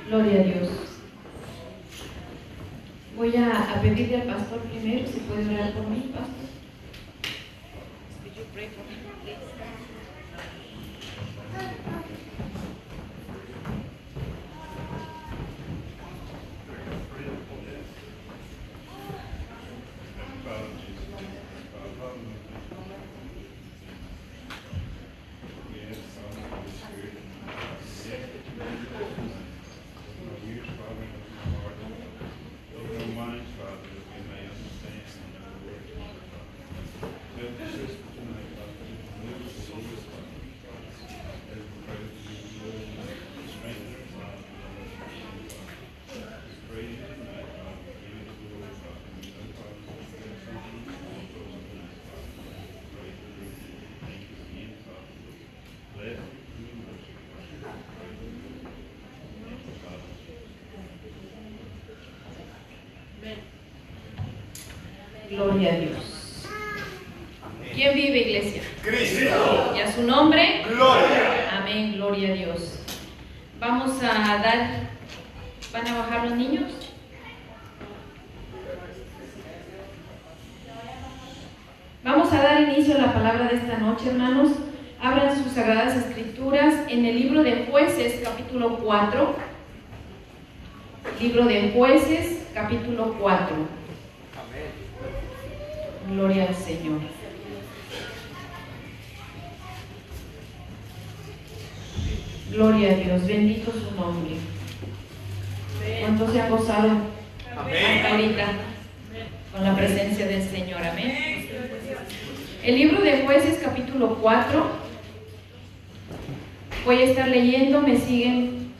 Gloria a Dios. Voy a pedirle al pastor primero si puede orar por mí, pastor. Could you pray for me, please? Gloria a Dios. ¿Quién vive, iglesia? Cristo. ¿Y a su nombre? Gloria. Amén, gloria a Dios. Vamos a dar, ¿van a bajar los niños? Vamos a dar inicio a la palabra de esta noche, hermanos. Abran sus sagradas escrituras en el libro de Jueces, capítulo 4. Libro de Jueces, capítulo 4. Gloria al Señor. Gloria a Dios, bendito su nombre. ¿Cuántos se han gozado hasta ahorita con la presencia del Señor? Amén. El libro de Jueces, capítulo 4. Voy a estar leyendo, me siguen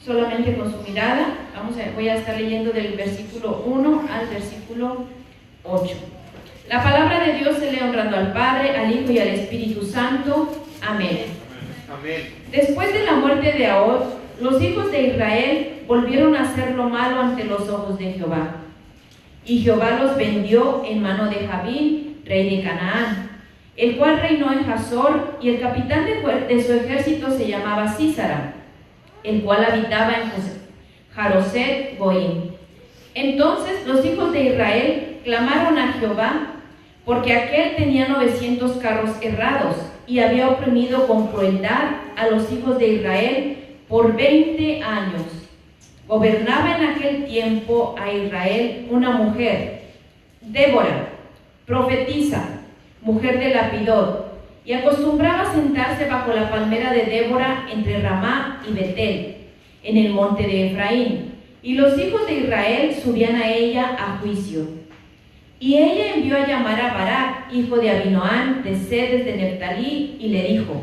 solamente con su mirada. Voy a estar leyendo del versículo 1 al versículo 8. La palabra de Dios se lee honrando al Padre, al Hijo y al Espíritu Santo. Amén. Amén. Después de la muerte de Ahab, los hijos de Israel volvieron a hacer lo malo ante los ojos de Jehová. Y Jehová los vendió en mano de Jabín, rey de Canaán, el cual reinó en Hazor, y el capitán de su ejército se llamaba Sísara, el cual habitaba en Jaroset Goim. Entonces los hijos de Israel clamaron a Jehová, porque aquel tenía 900 carros herrados, y había oprimido con crueldad a los hijos de Israel por 20 años. Gobernaba en aquel tiempo a Israel una mujer, Débora, profetisa, mujer de Lapidot, y acostumbraba sentarse bajo la palmera de Débora entre Ramá y Betel, en el monte de Efraín, y los hijos de Israel subían a ella a juicio. Y ella envió a llamar a Barak, hijo de Abinoam, de Sedes de Neftalí, y le dijo: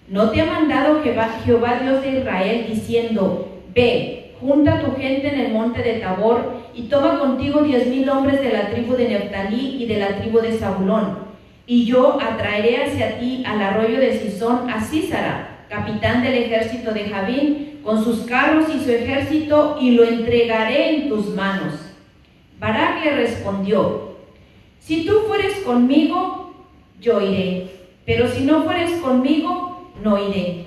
¿No te ha mandado Jehová Dios de Israel, diciendo: Ve, junta a tu gente en el monte de Tabor, y toma contigo 10,000 hombres de la tribu de Neftalí y de la tribu de Zabulón, y yo atraeré hacia ti al arroyo de Sison a Sísara, capitán del ejército de Jabín, con sus carros y su ejército, y lo entregaré en tus manos? Barak le respondió: Si tú fueres conmigo, yo iré, pero si no fueres conmigo, no iré.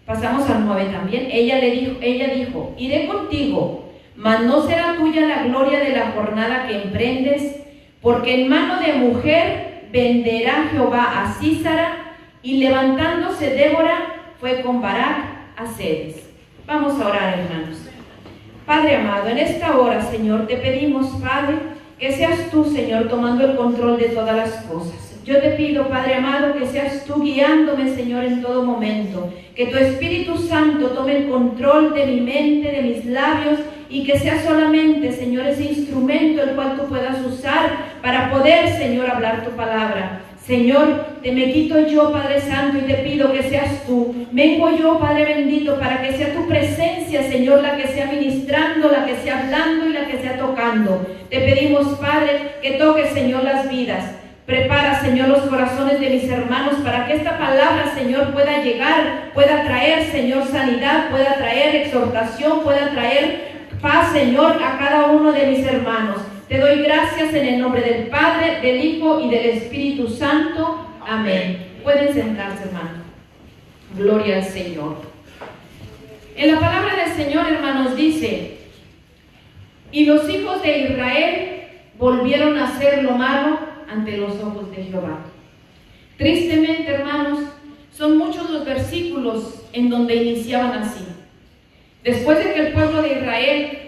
Pasamos al 9 también. Ella dijo: Iré contigo, mas no será tuya la gloria de la jornada que emprendes, porque en mano de mujer venderá Jehová a Sísara. Y levantándose Débora, fue con Barak a Sedes. Vamos a orar, hermanos. Padre amado, en esta hora, Señor, te pedimos, Padre, que seas tú, Señor, tomando el control de todas las cosas. Yo te pido, Padre amado, que seas tú guiándome, Señor, en todo momento. Que tu Espíritu Santo tome el control de mi mente, de mis labios, y que sea solamente, Señor, ese instrumento el cual tú puedas usar para poder, Señor, hablar tu palabra. Señor, te me quito yo, Padre Santo, y te pido que seas tú. Vengo yo, Padre bendito, para que sea tu presencia, Señor, la que sea ministrando, la que sea hablando y la que sea tocando. Te pedimos, Padre, que toques, Señor, las vidas. Prepara, Señor, los corazones de mis hermanos para que esta palabra, Señor, pueda llegar, pueda traer, Señor, sanidad, pueda traer exhortación, pueda traer paz, Señor, a cada uno de mis hermanos. Te doy gracias en el nombre del Padre, del Hijo y del Espíritu Santo. Amén. Pueden sentarse, hermano. Gloria al Señor. En la palabra del Señor, hermanos, dice: y los hijos de Israel volvieron a hacer lo malo ante los ojos de Jehová. Tristemente, hermanos, son muchos los versículos en donde iniciaban así. Después de que el pueblo de Israel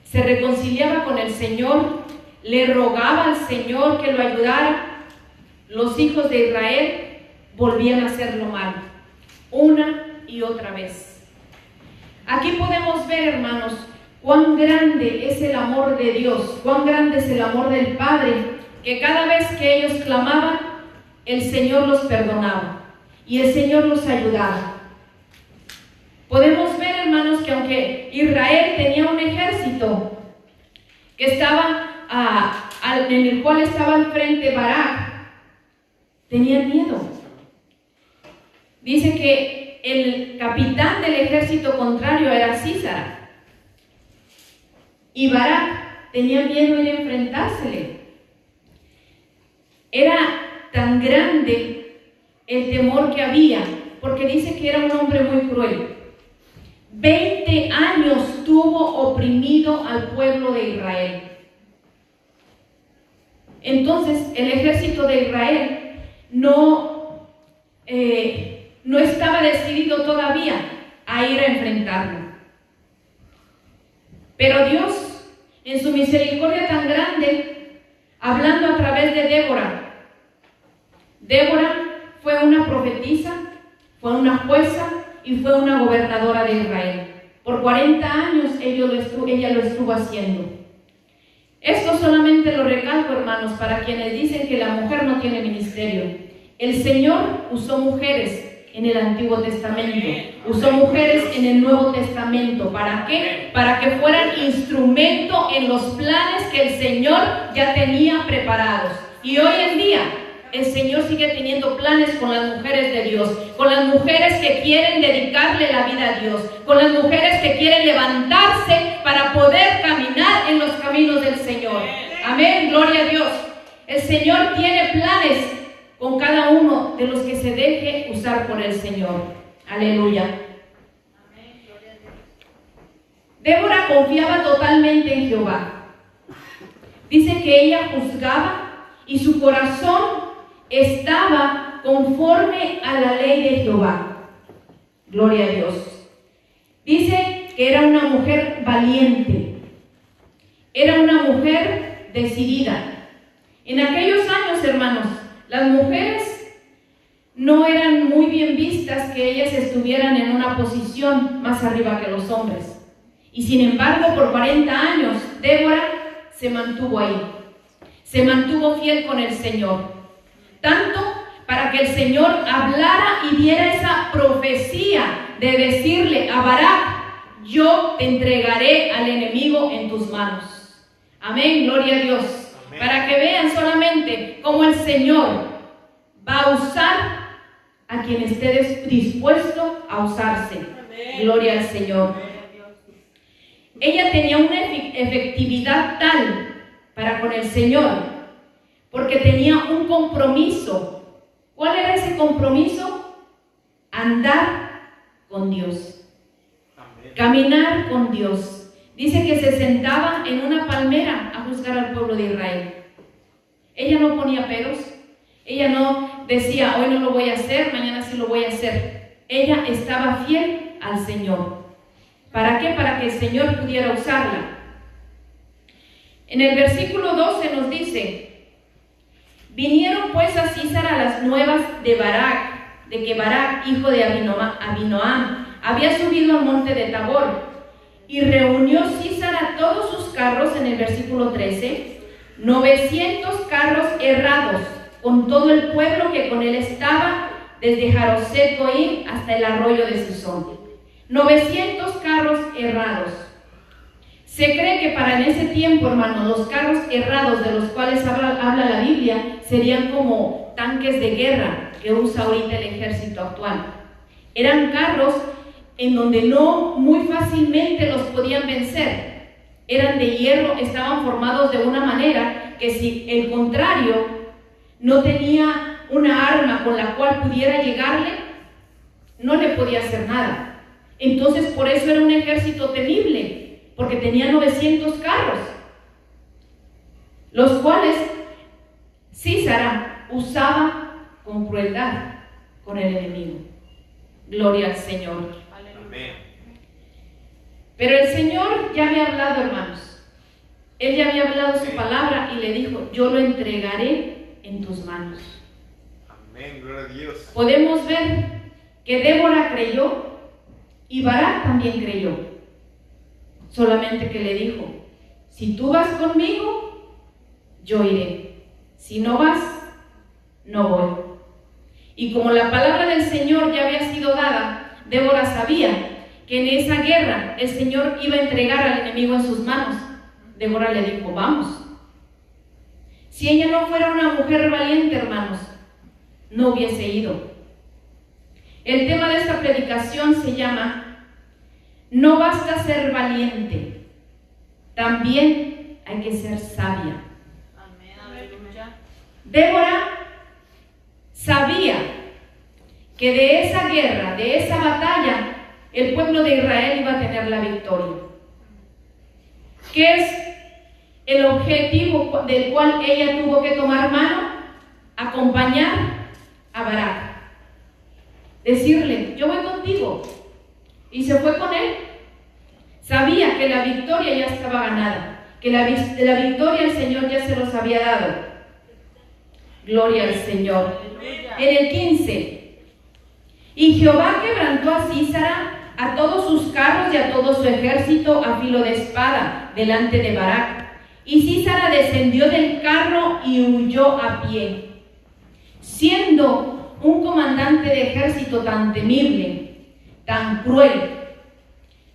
se reconciliaba con el Señor, le rogaba al Señor que lo ayudara, los hijos de Israel volvían a hacer lo malo, una y otra vez. Aquí podemos ver, hermanos, cuán grande es el amor de Dios, cuán grande es el amor del Padre, que cada vez que ellos clamaban, el Señor los perdonaba y el Señor los ayudaba. Podemos ver, hermanos, que aunque Israel tenía un ejército que estaba en el cual estaba al frente Barak, tenían miedo. Dice que el capitán del ejército contrario era Sísara, y Barak tenía miedo de enfrentársele. Era tan grande el temor que había, porque dice que era un hombre muy cruel. 20 años tuvo oprimido al pueblo de Israel. Entonces el ejército de Israel no estaba decidido todavía a ir a enfrentarlo. Pero Dios, en su misericordia tan grande, hablando a través de Débora fue una profetisa, fue una jueza y fue una gobernadora de Israel. Por 40 años ella lo estuvo haciendo. Esto solamente lo recalco, hermanos, para quienes dicen que la mujer no tiene ministerio. El Señor usó mujeres en el Antiguo Testamento, usó mujeres en el Nuevo Testamento. ¿Para qué? Para que fueran instrumento en los planes que el Señor ya tenía preparados. Y hoy en día el Señor sigue teniendo planes con las mujeres de Dios, con las mujeres que quieren dedicarle la vida a Dios, con las mujeres que quieren levantarse para poder caminar en los caminos del Señor. Amén, gloria a Dios. El Señor tiene planes con cada uno de los que se deje usar por el Señor. Aleluya. Débora confiaba totalmente en Jehová. Dice que ella juzgaba y su corazón estaba conforme a la ley de Jehová. Gloria a Dios. Dice que era una mujer valiente, era una mujer decidida. En aquellos años, hermanos, las mujeres no eran muy bien vistas que ellas estuvieran en una posición más arriba que los hombres. Y sin embargo, por 40 años, Débora se mantuvo ahí. Se mantuvo fiel con el Señor. Tanto para que el Señor hablara y diera esa profecía de decirle a Barak: yo te entregaré al enemigo en tus manos. Amén, gloria a Dios. Amén. Para que vean solamente cómo el Señor va a usar a quien esté dispuesto a usarse. Amén. Gloria al Señor. Amén. Ella tenía una efectividad tal para con el Señor, porque tenía un compromiso. ¿Cuál era ese compromiso? Andar con Dios. Amén. Caminar con Dios. Dice que se sentaba en una palmera a juzgar al pueblo de Israel. Ella no ponía peros. Ella no decía: hoy no lo voy a hacer, mañana sí lo voy a hacer. Ella estaba fiel al Señor. ¿Para qué? Para que el Señor pudiera usarla. En el versículo 12 nos dice: vinieron pues a Sísara las nuevas de Barak, de que Barak, hijo de Abinoam, había subido al monte de Tabor, y reunió Sísara todos sus carros, en el versículo 13, 900 carros herrados, con todo el pueblo que con él estaba, desde Jaroset Goim hasta el arroyo de Sison. 900 carros herrados. Se cree que para en ese tiempo, hermanos, los carros herrados de los cuales habla la Biblia serían como tanques de guerra que usa ahorita el ejército actual. Eran carros en donde no muy fácilmente los podían vencer. Eran de hierro, estaban formados de una manera que si el contrario no tenía una arma con la cual pudiera llegarle, no le podía hacer nada. Entonces por eso era un ejército temible, porque tenía 900 carros, los cuales Sísara usaba con crueldad con el enemigo. Gloria al Señor. Amén. Pero el Señor ya había hablado, hermanos. Él ya había hablado su palabra y le dijo: yo lo entregaré en tus manos. Amén, gloria a Dios. Podemos ver que Débora creyó y Barak también creyó. Solamente que le dijo: si tú vas conmigo, yo iré. Si no vas, no voy. Y como la palabra del Señor ya había sido dada, Débora sabía que en esa guerra el Señor iba a entregar al enemigo en sus manos. Débora le dijo: vamos. Si ella no fuera una mujer valiente, hermanos, no hubiese ido. El tema de esta predicación se llama: no basta ser valiente, también hay que ser sabia. Amén, aleluya. Débora sabía que de esa guerra, de esa batalla, el pueblo de Israel iba a tener la victoria. ¿Qué es el objetivo del cual ella tuvo que tomar mano? Acompañar a Barak. Decirle: yo voy contigo. Y se fue con él. Sabía que la victoria ya estaba ganada, que la victoria el Señor ya se los había dado. Gloria al Señor. En el 15: y Jehová quebrantó a Sísara, a todos sus carros y a todo su ejército a filo de espada delante de Barak. Y Sísara descendió del carro y huyó a pie. Siendo un comandante de ejército tan temible, tan cruel,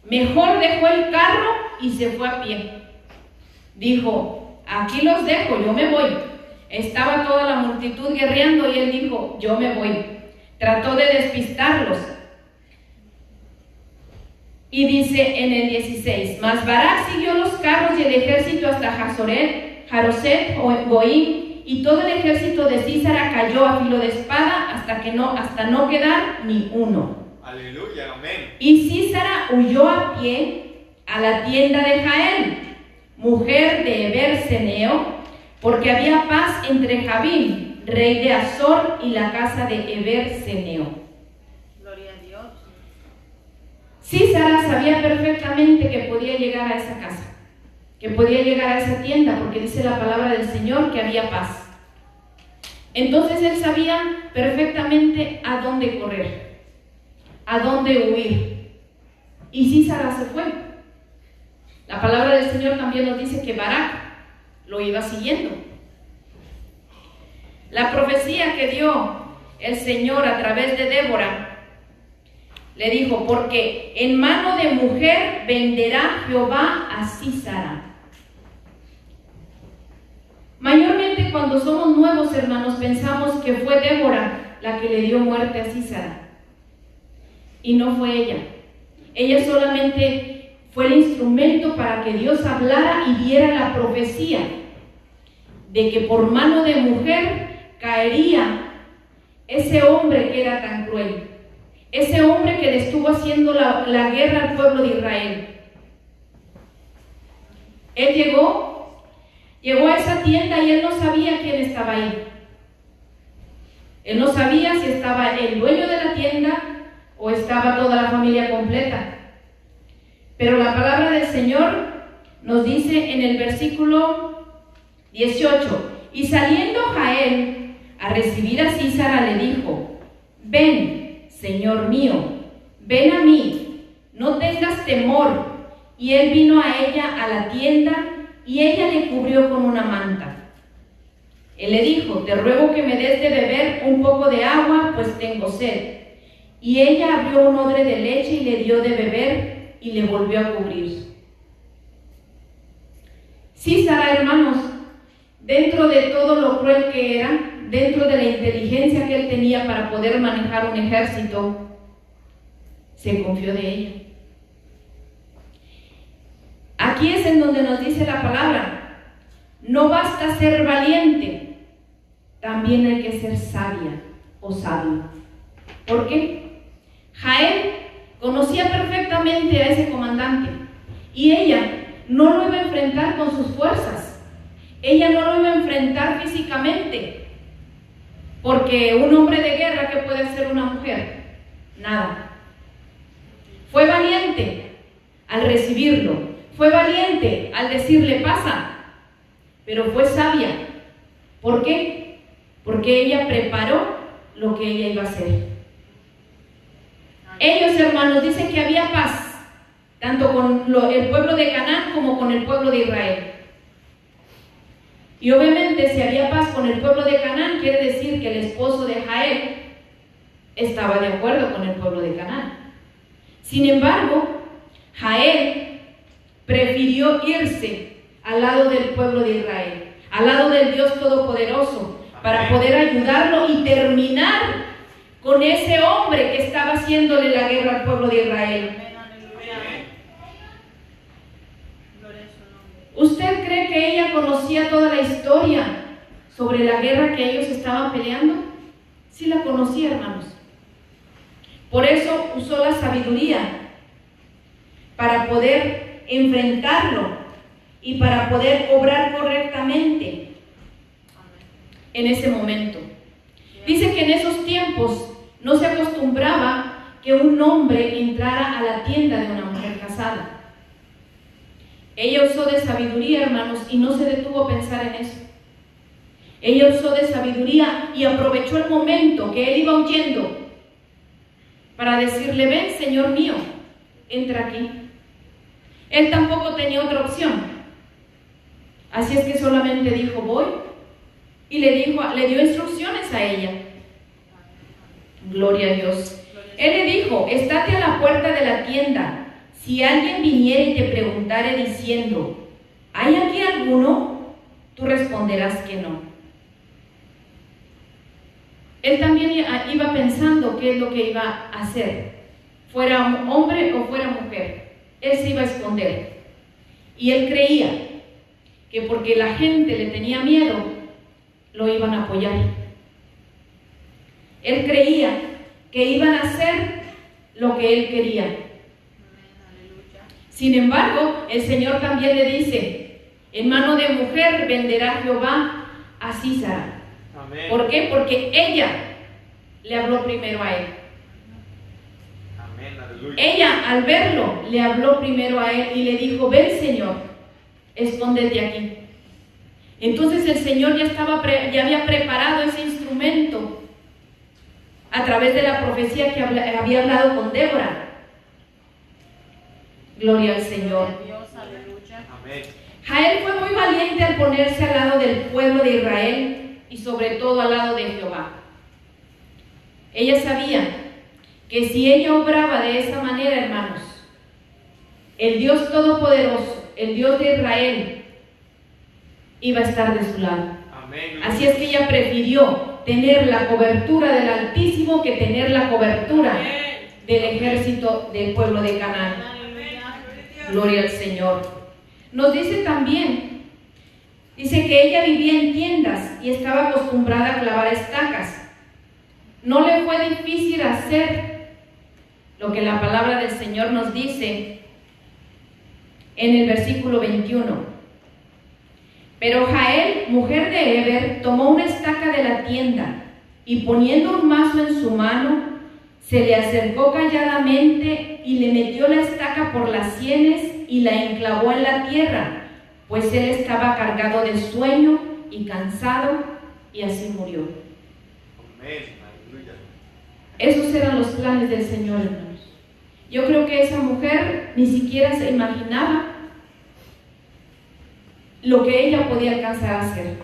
mejor dejó el carro y se fue a pie. Dijo: aquí los dejo, yo me voy. Estaba toda la multitud guerreando y él dijo: yo me voy. Trató de despistarlos. Y dice en el 16: mas Barak siguió los carros y el ejército hasta Jaroset o Goim, y todo el ejército de Sísara cayó a filo de espada hasta no quedar ni uno. Aleluya, amén. Y Sísara huyó a pie a la tienda de Jael, mujer de Eber-Seneo, porque había paz entre Jabín, rey de Azor, y la casa de Eber-Seneo. Gloria a Dios. Sísara sabía perfectamente que podía llegar a esa casa, que podía llegar a esa tienda, porque dice la palabra del Señor que había paz. Entonces él sabía perfectamente a dónde correr, a dónde huir. Y Sísara se fue. La palabra del Señor también nos dice que Barak lo iba siguiendo. La profecía que dio el Señor a través de Débora le dijo: porque en mano de mujer venderá Jehová a Sísara. Mayormente cuando somos nuevos, hermanos, pensamos que fue Débora la que le dio muerte a Sísara. Y no fue ella. Ella solamente fue el instrumento para que Dios hablara y diera la profecía de que por mano de mujer caería ese hombre que era tan cruel, ese hombre que le estuvo haciendo la guerra al pueblo de Israel. Él llegó a esa tienda y él no sabía quién estaba ahí. Él no sabía si estaba el dueño de la tienda o estaba toda la familia completa. Pero la palabra del Señor nos dice en el versículo 18: y saliendo Jael a recibir a Sísara le dijo: ven, Señor mío, ven a mí, no tengas temor. Y él vino a ella a la tienda y ella le cubrió con una manta. Él le dijo: te ruego que me des de beber un poco de agua, pues tengo sed. Y ella abrió un odre de leche y le dio de beber y le volvió a cubrir. Sísara, hermanos, dentro de todo lo cruel que era, dentro de la inteligencia que él tenía para poder manejar un ejército, se confió de ella. Aquí es en donde nos dice la palabra: no basta ser valiente, también hay que ser sabia o sabio. ¿Por qué? Jael conocía perfectamente a ese comandante y ella no lo iba a enfrentar con sus fuerzas, ella no lo iba a enfrentar físicamente, porque un hombre de guerra, ¿qué puede hacer una mujer? Nada. Fue valiente al recibirlo, fue valiente al decirle pasa, pero fue sabia. ¿Por qué? Porque ella preparó lo que ella iba a hacer. Ellos, hermanos, dicen que había paz, tanto con el pueblo de Canaán como con el pueblo de Israel. Y obviamente si había paz con el pueblo de Canaán, quiere decir que el esposo de Jael estaba de acuerdo con el pueblo de Canaán. Sin embargo, Jael prefirió irse al lado del pueblo de Israel, al lado del Dios Todopoderoso, para poder ayudarlo y terminar con ese hombre que estaba haciéndole la guerra al pueblo de Israel. ¿Usted cree que ella conocía toda la historia sobre la guerra que ellos estaban peleando? Sí la conocía, hermanos. Por eso usó la sabiduría para poder enfrentarlo y para poder obrar correctamente en ese momento. Dice que en esos tiempos no se acostumbraba que un hombre entrara a la tienda de una mujer casada. Ella usó de sabiduría, hermanos, y no se detuvo a pensar en eso. Ella usó de sabiduría y aprovechó el momento que él iba huyendo para decirle, ven, Señor mío, entra aquí. Él tampoco tenía otra opción. Así es que solamente dijo, voy, y le dio instrucciones a ella. Gloria a Dios. Él le dijo, estate a la puerta de la tienda. Si alguien viniera y te preguntare diciendo, ¿hay aquí alguno? Tú responderás que no. Él también iba pensando qué es lo que iba a hacer, fuera hombre o fuera mujer. Él se iba a esconder. Y él creía que porque la gente le tenía miedo, lo iban a apoyar. Él creía que iban a hacer lo que él quería. Sin embargo, el Señor también le dice, en mano de mujer venderá Jehová a Sísara. Amén. ¿Por qué? Porque ella le habló primero a él. Amén. Aleluya. Ella, al verlo, le habló primero a él y le dijo, ven, Señor, escóndete aquí. Entonces el Señor ya había preparado ese instrumento a través de la profecía que había hablado con Débora. Gloria al Señor. Amén. Jael fue muy valiente al ponerse al lado del pueblo de Israel y sobre todo al lado de Jehová. Ella sabía que si ella obraba de esa manera, hermanos, el Dios Todopoderoso, el Dios de Israel, iba a estar de su lado. Amén. Así es que ella prefirió tener la cobertura del Altísimo que tener la cobertura del ejército del pueblo de Canaán. Gloria al Señor. Nos dice también, dice que ella vivía en tiendas y estaba acostumbrada a clavar estacas. No le fue difícil hacer lo que la palabra del Señor nos dice en el versículo 21. Pero Jael, mujer de Heber, tomó una estaca de la tienda y poniendo un mazo en su mano, se le acercó calladamente y le metió la estaca por las sienes y la enclavó en la tierra, pues él estaba cargado de sueño y cansado, y así murió. Amén. Aleluya. Esos eran los planes del Señor, hermanos. Yo creo que esa mujer ni siquiera se imaginaba lo que ella podía alcanzar a hacer.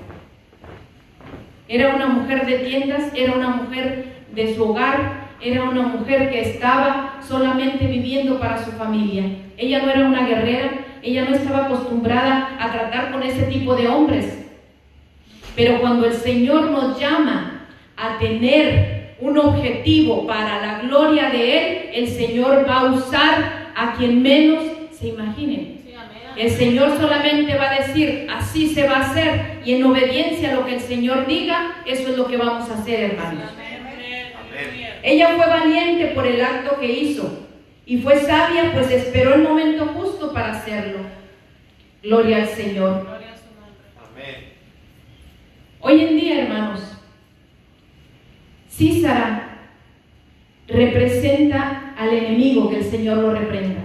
Era una mujer de tiendas, era una mujer de su hogar, era una mujer que estaba solamente viviendo para su familia. Ella no era una guerrera, ella no estaba acostumbrada a tratar con ese tipo de hombres. Pero cuando el Señor nos llama a tener un objetivo para la gloria de Él, el Señor va a usar a quien menos se imagine. El Señor solamente va a decir, así se va a hacer, y en obediencia a lo que el Señor diga, eso es lo que vamos a hacer, hermanos. Amén. Ella fue valiente por el acto que hizo, y fue sabia, pues esperó el momento justo para hacerlo. Gloria al Señor. Gloria a su nombre. Amén. Hoy en día, hermanos, Sísara representa al enemigo, que el Señor lo reprenda.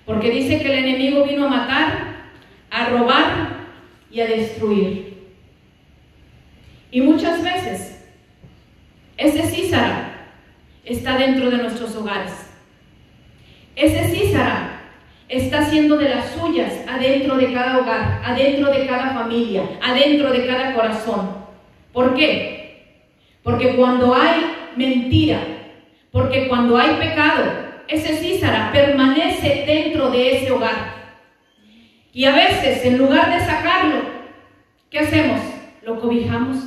Porque dice que el enemigo vino a matar, a robar y a destruir. Y muchas veces ese Sísara está dentro de nuestros hogares. Ese Sísara está haciendo de las suyas adentro de cada hogar, adentro de cada familia, adentro de cada corazón. ¿Por qué? Porque cuando hay mentira, porque cuando hay pecado, ese Sísara permanece dentro de ese hogar. Y a veces, en lugar de sacarlo, ¿qué hacemos? Lo cobijamos.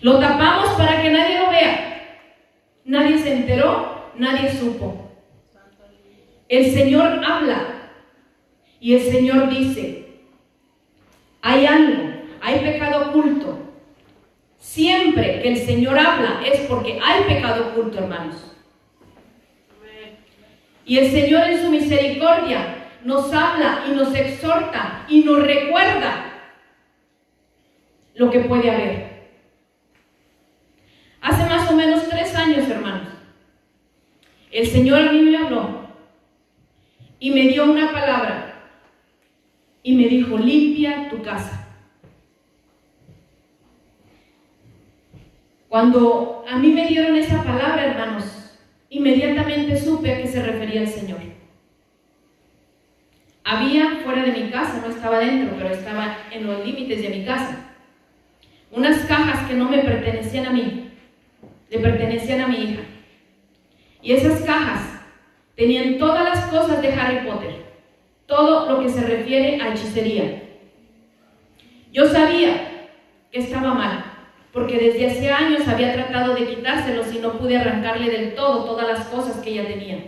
Lo tapamos para que nadie lo vea. Nadie se enteró, nadie supo. El Señor habla y el Señor dice, hay algo, hay pecado oculto. Siempre que el Señor habla es porque hay pecado oculto, hermanos. Y el Señor en su misericordia nos habla y nos exhorta y nos recuerda lo que puede haber. Hace más o menos 3 años, hermanos, el Señor a mí me habló y me dio una palabra y me dijo, limpia tu casa. Cuando a mí me dieron esa palabra, hermanos, inmediatamente supe a qué se refería el Señor. Había fuera de mi casa, no estaba dentro, pero estaba en los límites de mi casa, unas cajas que no me pertenecían a mí, le pertenecían a mi hija. Y esas cajas tenían todas las cosas de Harry Potter, todo lo que se refiere a hechicería. Yo sabía que estaba mal, porque desde hace años había tratado de quitárselos y no pude arrancarle del todo todas las cosas que ella tenía.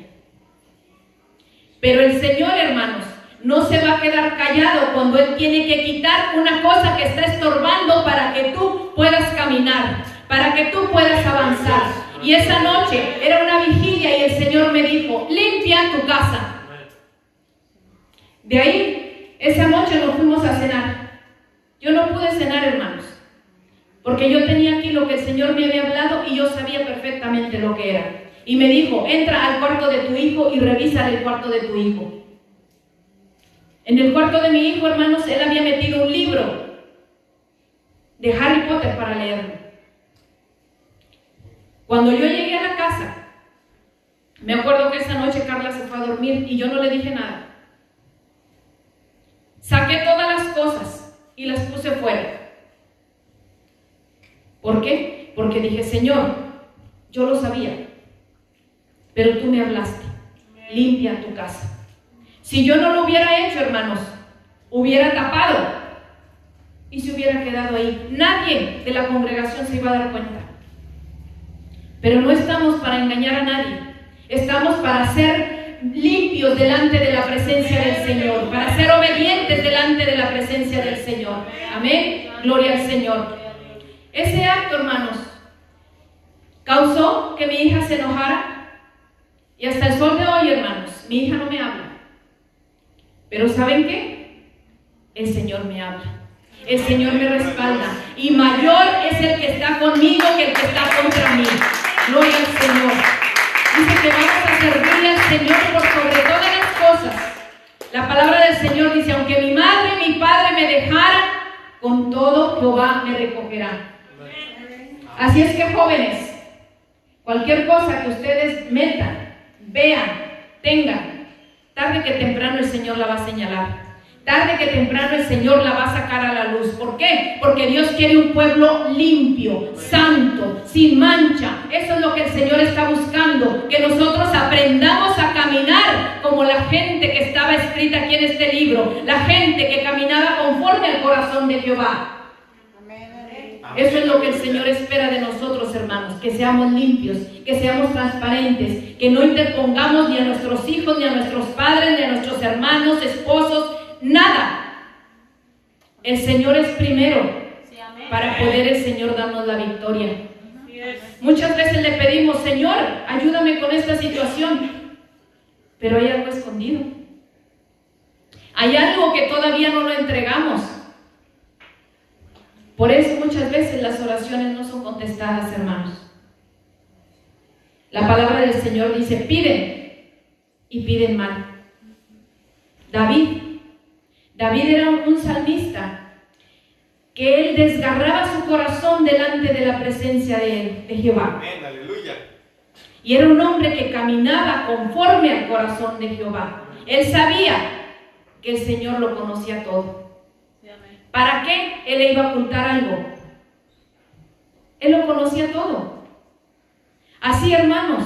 Pero el Señor, hermanos, no se va a quedar callado cuando Él tiene que quitar una cosa que está estorbando para que tú puedas caminar, para que tú puedas avanzar. Y esa noche era una vigilia y el Señor me dijo, limpia tu casa. De ahí, esa noche nos fuimos a cenar. Yo no pude cenar, hermanos, porque yo tenía aquí lo que el Señor me había hablado y yo sabía perfectamente lo que era. Y me dijo, entra al cuarto de tu hijo y revisa el cuarto de tu hijo. En el cuarto de mi hijo, hermanos, él había metido un libro de Harry Potter para leerlo. Cuando yo llegué a la casa, me acuerdo que esa noche Carla se fue a dormir y yo no le dije nada. Saqué todas las cosas y las puse fuera. ¿Por qué? Porque dije, Señor, yo lo sabía, pero tú me hablaste, limpia tu casa. Si yo no lo hubiera hecho, hermanos, hubiera tapado y se hubiera quedado ahí. Nadie de la congregación se iba a dar cuenta. Pero no estamos para engañar a nadie. Estamos para ser limpios delante de la presencia del Señor, para ser obedientes delante de la presencia del Señor. Amén. Gloria al Señor. Ese acto, hermanos, causó que mi hija se enojara y hasta el sol de hoy, hermanos, mi hija no me habla. Pero ¿saben qué? El Señor me habla. El Señor me respalda. Y mayor es el que está conmigo que el que está contra mí. Gloria al Señor. Dice que vamos a servirle al Señor por sobre todas las cosas. La palabra del Señor dice, aunque mi madre y mi padre me dejaran, con todo Jehová me recogerá. Así es que, jóvenes, cualquier cosa que ustedes metan, vean, tengan, tarde que temprano el Señor la va a señalar. Tarde que temprano el Señor la va a sacar a la luz. ¿Por qué? Porque Dios quiere un pueblo limpio, santo, sin mancha. Eso es lo que el Señor está buscando. Que nosotros aprendamos a caminar como la gente que estaba escrita aquí en este libro. La gente que caminaba conforme al corazón de Jehová. Eso es lo que el Señor espera de nosotros, hermanos, que seamos limpios, que seamos transparentes, que no interpongamos ni a nuestros hijos, ni a nuestros padres, ni a nuestros hermanos, esposos, nada. El Señor es primero para poder el Señor darnos la victoria. Muchas veces le pedimos, Señor, ayúdame con esta situación. pero hay algo escondido. Hay algo que todavía no lo entregamos. Por eso muchas veces las oraciones no son contestadas, hermanos. La palabra del Señor dice, piden y piden mal. David era un salmista que él desgarraba su corazón delante de la presencia de Jehová. Amén, aleluya. Y era un hombre que caminaba conforme al corazón de Jehová. Él sabía que el Señor lo conocía todo. ¿Para qué él le iba a ocultar algo? Él lo conocía todo. Así, hermanos,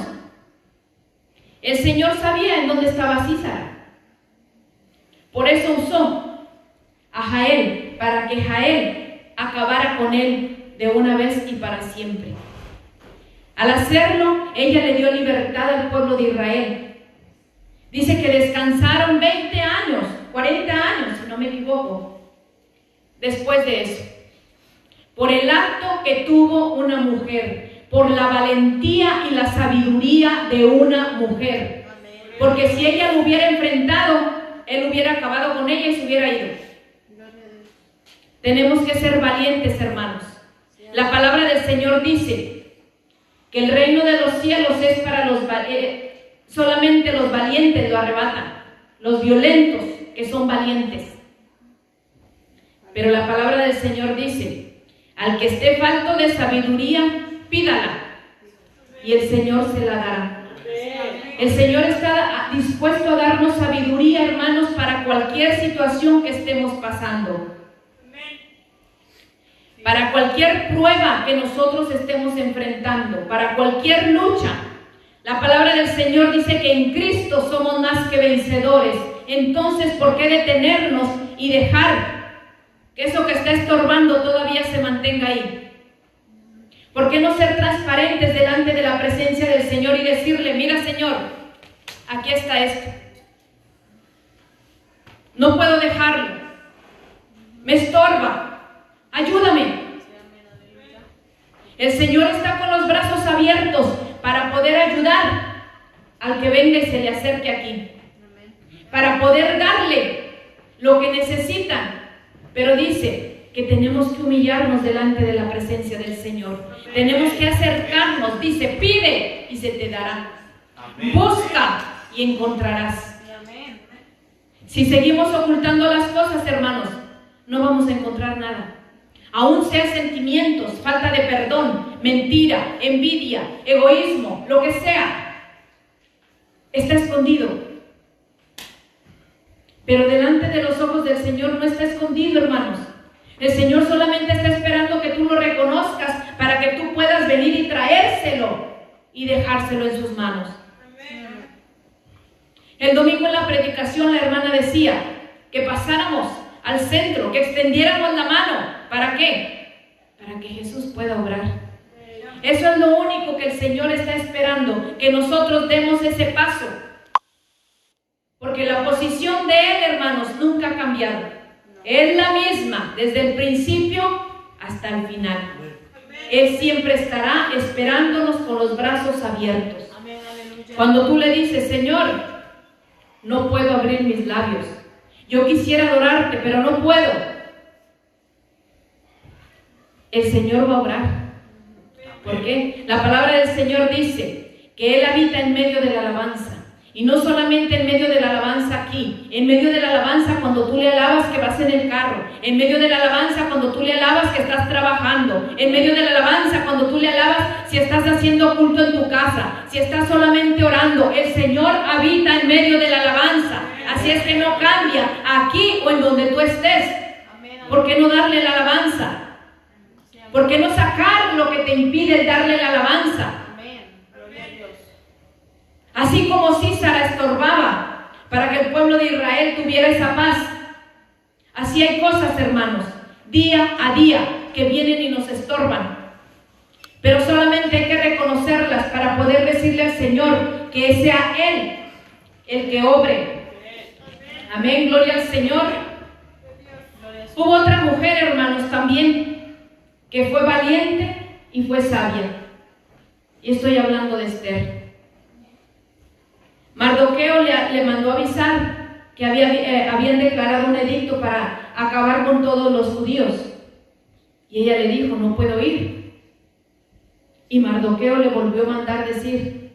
el Señor sabía en dónde estaba Sísara. Por eso usó a Jael, para que Jael acabara con él de una vez y para siempre. Al hacerlo, ella le dio libertad al pueblo de Israel. Dice que descansaron 20 años, 40 años, si no me equivoco, después de eso. Por el acto que tuvo una mujer, por la valentía y la sabiduría de una mujer. Porque si ella lo hubiera enfrentado, él hubiera acabado con ella y se hubiera ido. Tenemos que ser valientes, hermanos. La palabra del Señor dice que el reino de los cielos es para los solamente los valientes lo arrebatan, los violentos que son valientes. Pero la palabra del Señor dice, al que esté falto de sabiduría, pídala, y el Señor se la dará. El Señor está dispuesto a darnos sabiduría, hermanos, para cualquier situación que estemos pasando. Para cualquier prueba que nosotros estemos enfrentando, para cualquier lucha. La palabra del Señor dice que en Cristo somos más que vencedores. Entonces, ¿por qué detenernos y dejar que eso que está estorbando todavía se mantenga ahí? ¿Por qué no ser transparentes delante de la presencia del Señor y decirle, mira, Señor, aquí está esto. No puedo dejarlo. Me estorba. Ayúdame. El Señor está con los brazos abiertos para poder ayudar al que venga y se le acerque aquí. Para poder darle lo que necesitan. Pero dice que tenemos que humillarnos delante de la presencia del Señor. Tenemos que acercarnos. Dice, pide y se te dará. Busca y encontrarás. Si seguimos ocultando las cosas, hermanos, no vamos a encontrar nada. Aún sea sentimientos, falta de perdón, mentira, envidia, egoísmo, lo que sea, está escondido. Pero delante de los ojos del Señor no está escondido, hermanos. El Señor solamente está esperando que tú lo reconozcas para que tú puedas venir y traérselo y dejárselo en sus manos. El domingo en la predicación la hermana decía que pasáramos al centro, que extendiéramos la mano. ¿Para qué? Para que Jesús pueda obrar. Eso es lo único que el Señor está esperando, que nosotros demos ese paso. Porque la posición de Él, hermanos, nunca ha cambiado. Es la misma desde el principio hasta el final. Él siempre estará esperándonos con los brazos abiertos. Cuando tú le dices, Señor, no puedo abrir mis labios. Yo quisiera adorarte, pero no puedo. El Señor va a obrar. ¿Por qué? La palabra del Señor dice que Él habita en medio de la alabanza. Y no solamente en medio de la alabanza aquí, en medio de la alabanza cuando tú le alabas que vas en el carro, en medio de la alabanza cuando tú le alabas que estás trabajando, en medio de la alabanza cuando tú le alabas si estás haciendo culto en tu casa, si estás solamente orando. El Señor habita en medio de la alabanza. Así es que no cambia aquí o en donde tú estés. ¿Por qué no darle la alabanza? ¿Por qué no sacar lo que te impide el darle la alabanza? Así como Sísara estorbaba para que el pueblo de Israel tuviera esa paz, así hay cosas, hermanos, día a día que vienen y nos estorban. Pero solamente hay que reconocerlas para poder decirle al Señor que sea Él el que obre. Amén, gloria al Señor. Hubo otra mujer, hermanos, también, que fue valiente y fue sabia. Y estoy hablando de Esther. Mardoqueo le mandó avisar que habían declarado un edicto para acabar con todos los judíos. Y ella le dijo, no puedo ir. Y Mardoqueo le volvió a mandar decir,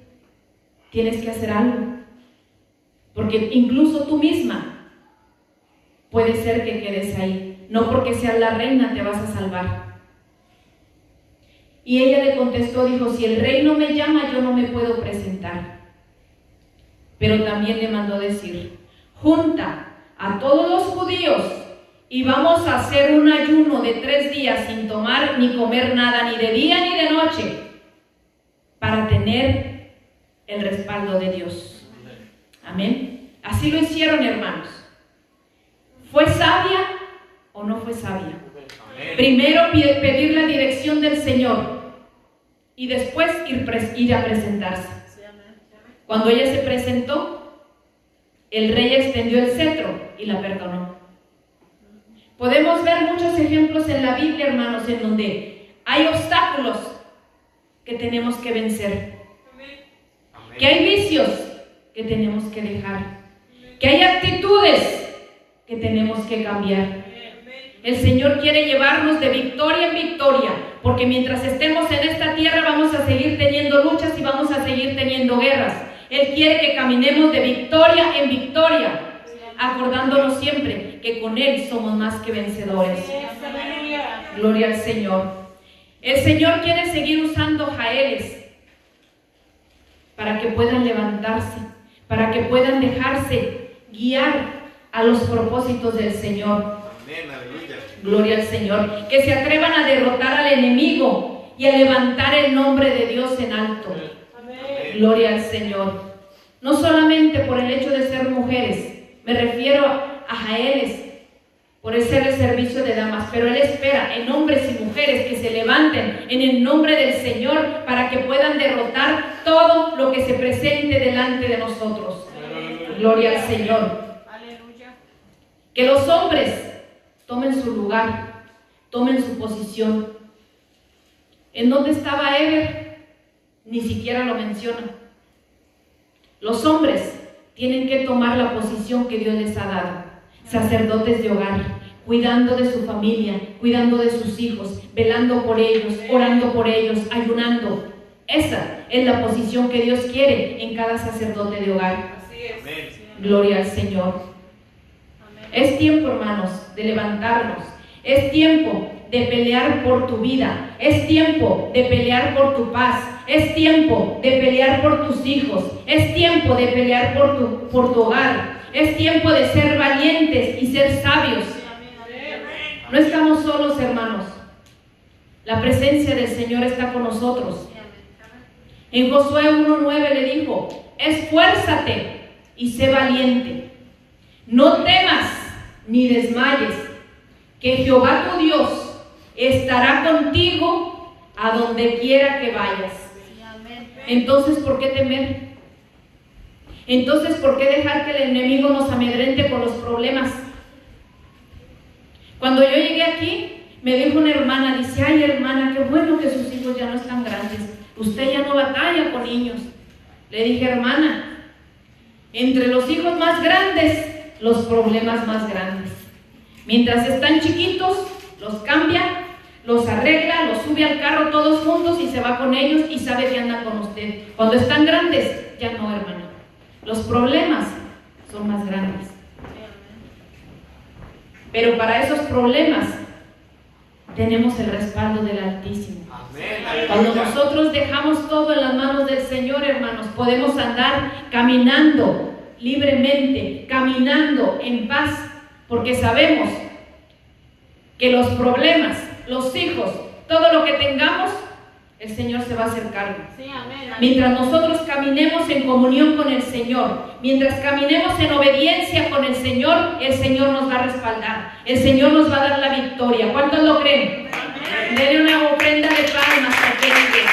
tienes que hacer algo. Porque incluso tú misma puede ser que quedes ahí. No porque seas la reina te vas a salvar. Y ella le contestó, dijo, si el rey no me llama, yo no me puedo presentar. Pero también le mandó decir, junta a todos los judíos y vamos a hacer un ayuno de 3 días sin tomar ni comer nada, ni de día ni de noche, para tener el respaldo de Dios. Amén. Así lo hicieron, hermanos. ¿Fue sabia o no fue sabia? Primero pedir la dirección del Señor y después ir a presentarse. Cuando ella se presentó, el rey extendió el cetro y la perdonó. Podemos ver muchos ejemplos en la Biblia, hermanos, en donde hay obstáculos que tenemos que vencer, que hay vicios que tenemos que dejar, que hay actitudes que tenemos que cambiar. El Señor quiere llevarnos de victoria en victoria, porque mientras estemos en esta tierra vamos a seguir teniendo luchas y vamos a seguir teniendo guerras. Él quiere que caminemos de victoria en victoria, acordándonos siempre que con Él somos más que vencedores. Gloria al Señor. El Señor quiere seguir usando Jaeles para que puedan levantarse, para que puedan dejarse guiar a los propósitos del Señor. Gloria al Señor. Que se atrevan a derrotar al enemigo y a levantar el nombre de Dios en alto. Gloria al Señor. No solamente por el hecho de ser mujeres, me refiero a Jaeles, por ser el servicio de damas, pero Él espera en hombres y mujeres que se levanten en el nombre del Señor para que puedan derrotar todo lo que se presente delante de nosotros. Gloria al Señor. Que los hombres tomen su lugar, tomen su posición. ¿En dónde estaba Eber? Ni siquiera lo menciona. Los hombres tienen que tomar la posición que Dios les ha dado. Sacerdotes de hogar, cuidando de su familia, cuidando de sus hijos, velando por ellos, orando por ellos, ayunando. Esa es la posición que Dios quiere en cada sacerdote de hogar. Así es. Amén. Gloria al Señor. Es tiempo, hermanos, de levantarnos. Es tiempo de pelear por tu vida. Es tiempo de pelear por tu paz. Es tiempo de pelear por tus hijos. Es tiempo de pelear por tu hogar. Es tiempo de ser valientes y ser sabios. No estamos solos, hermanos. La presencia del Señor está con nosotros. En Josué 1:9 le dijo, esfuérzate y sé valiente. No temas ni desmayes, que Jehová tu Dios estará contigo a donde quiera que vayas. Entonces, ¿por qué temer? Entonces, ¿por qué dejar que el enemigo nos amedrente con los problemas? Cuando yo llegué aquí, me dijo una hermana, dice, ay hermana, qué bueno que sus hijos ya no están grandes. Usted ya no batalla con niños. Le dije, hermana, entre los hijos más grandes, los problemas más grandes. Mientras están chiquitos, los cambia, los arregla, los sube al carro todos juntos y se va con ellos y sabe que anda con usted. Cuando están grandes, ya no, hermana. Los problemas son más grandes. Pero para esos problemas tenemos el respaldo del Altísimo. Amén. Cuando nosotros dejamos todo en las manos del Señor, hermanos, podemos andar caminando libremente, caminando en paz, porque sabemos que los problemas, los hijos, todo lo que tengamos, el Señor se va a hacer cargo. Mientras nosotros caminemos en comunión con el Señor, mientras caminemos en obediencia con el Señor nos va a respaldar, el Señor nos va a dar la victoria. ¿Cuántos lo creen? Denle una ofrenda de palmas a aquel día.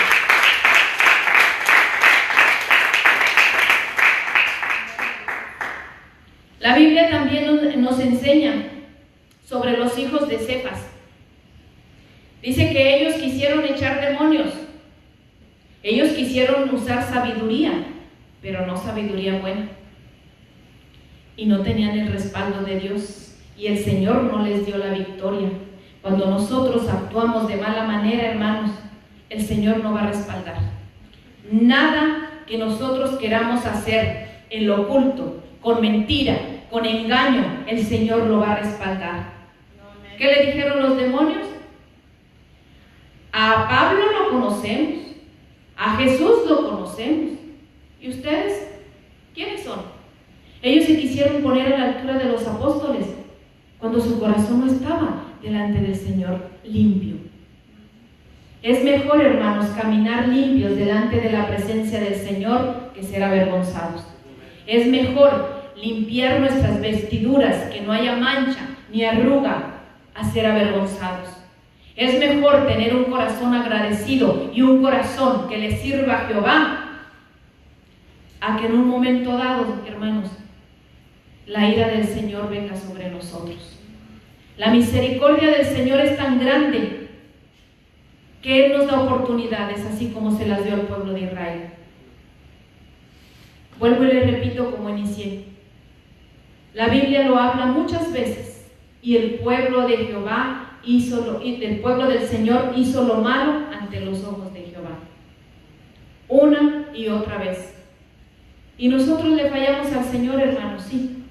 La Biblia también nos enseña sobre los hijos de Cefas. Dice que ellos quisieron echar demonios. Ellos quisieron usar sabiduría pero no sabiduría buena. Y no tenían el respaldo de Dios, y el Señor no les dio la victoria. Cuando nosotros actuamos de mala manera, hermanos, el Señor no va a respaldar. Nada que nosotros queramos hacer en lo oculto, con mentira, con engaño, el Señor lo va a respaldar. ¿Qué le dijeron los demonios? A Pablo lo conocemos, a Jesús lo conocemos. ¿Y ustedes? ¿Quiénes son? Ellos se quisieron poner a la altura de los apóstoles cuando su corazón no estaba delante del Señor limpio. Es mejor, hermanos, caminar limpios delante de la presencia del Señor que ser avergonzados. Es mejor limpiar nuestras vestiduras, que no haya mancha ni arruga, a ser avergonzados. Es mejor tener un corazón agradecido y un corazón que le sirva a Jehová, a que en un momento dado, hermanos, la ira del Señor venga sobre nosotros. La misericordia del Señor es tan grande que Él nos da oportunidades, así como se las dio al pueblo de Israel. Vuelvo y le repito como inicié. La Biblia lo habla muchas veces, y el pueblo de Jehová el pueblo del Señor hizo lo malo ante los ojos de Jehová. Una y otra vez. Y nosotros le fallamos al Señor, hermanos, sí.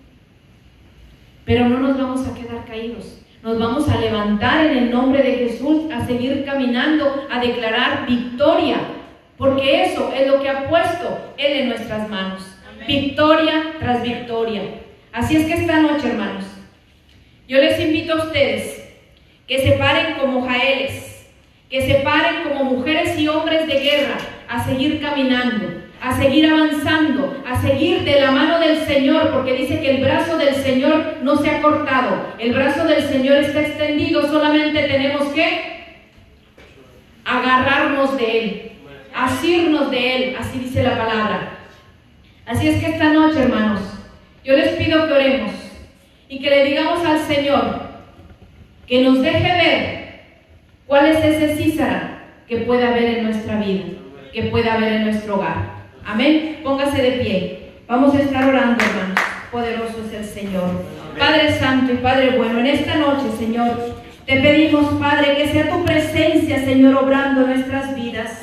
Pero no nos vamos a quedar caídos. Nos vamos a levantar en el nombre de Jesús, a seguir caminando, a declarar victoria, porque eso es lo que ha puesto Él en nuestras manos. Amén. Victoria tras victoria. Así es que esta noche, hermanos, yo les invito a ustedes que se paren como Jaeles, que se paren como mujeres y hombres de guerra, a seguir caminando, a seguir avanzando, a seguir de la mano del Señor, porque dice que el brazo del Señor no se ha cortado, el brazo del Señor está extendido, solamente tenemos que agarrarnos de Él, asirnos de Él, así dice la palabra. Así es que esta noche, hermanos, yo les pido que oremos y que le digamos al Señor que nos deje ver cuál es ese Císara que pueda haber en nuestra vida, que pueda haber en nuestro hogar. Amén. Póngase de pie. Vamos a estar orando, hermanos. Poderoso es el Señor. Amén. Padre Santo y Padre bueno, en esta noche, Señor, te pedimos, Padre, que sea tu presencia, Señor, obrando en nuestras vidas.